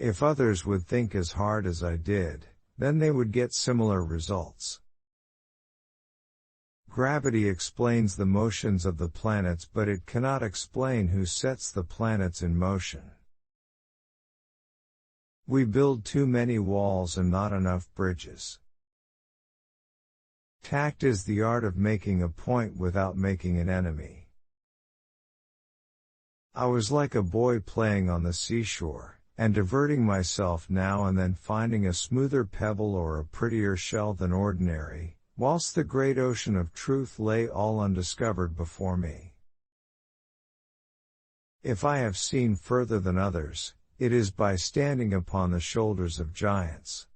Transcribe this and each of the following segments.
If others would think as hard as I did, then they would get similar results. Gravity explains the motions of the planets, but it cannot explain who sets the planets in motion. We build too many walls and not enough bridges. Tact is the art of making a point without making an enemy. I was like a boy playing on the seashore, and diverting myself now and then finding a smoother pebble or a prettier shell than ordinary, whilst the great ocean of truth lay all undiscovered before me. If I have seen further than others, it is by standing upon the shoulders of giants.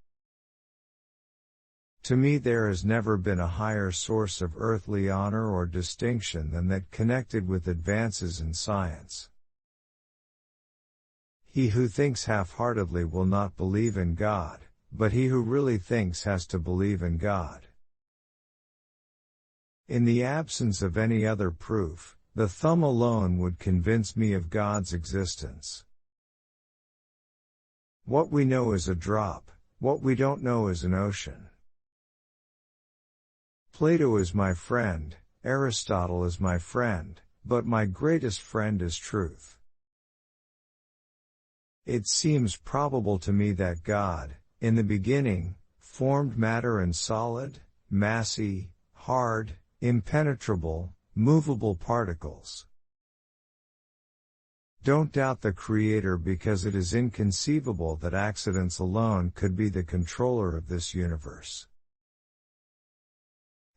To me there has never been a higher source of earthly honor or distinction than that connected with advances in science. He who thinks half-heartedly will not believe in God, but he who really thinks has to believe in God. In the absence of any other proof, the thumb alone would convince me of God's existence. What we know is a drop, what we don't know is an ocean. Plato is my friend, Aristotle is my friend, but my greatest friend is truth. It seems probable to me that God, in the beginning, formed matter and solid, massy, hard, impenetrable, movable particles. Don't doubt the Creator, because it is inconceivable that accidents alone could be the controller of this universe.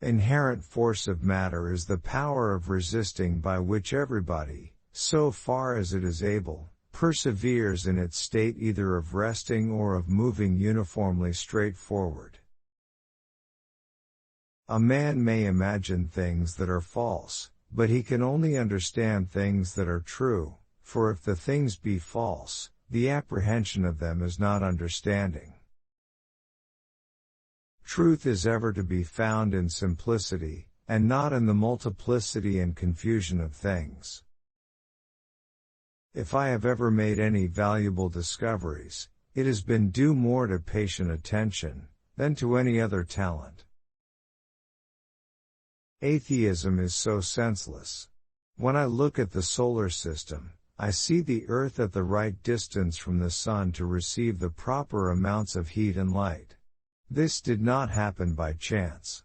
Inherent force of matter is the power of resisting by which everybody, so far as it is able, perseveres in its state either of resting or of moving uniformly straight forward. A man may imagine things that are false, but he can only understand things that are true, for if the things be false, the apprehension of them is not understanding. Truth is ever to be found in simplicity, and not in the multiplicity and confusion of things. If I have ever made any valuable discoveries, it has been due more to patient attention than to any other talent. Atheism is so senseless. When I look at the solar system, I see the Earth at the right distance from the Sun to receive the proper amounts of heat and light. This did not happen by chance.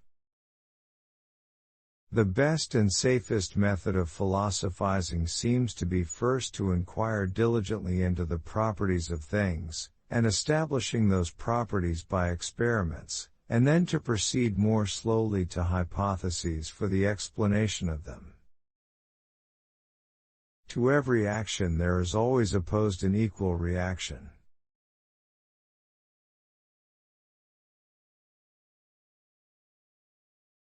The best and safest method of philosophizing seems to be first to inquire diligently into the properties of things, and establishing those properties by experiments, and then to proceed more slowly to hypotheses for the explanation of them. To every action there is always opposed an equal reaction.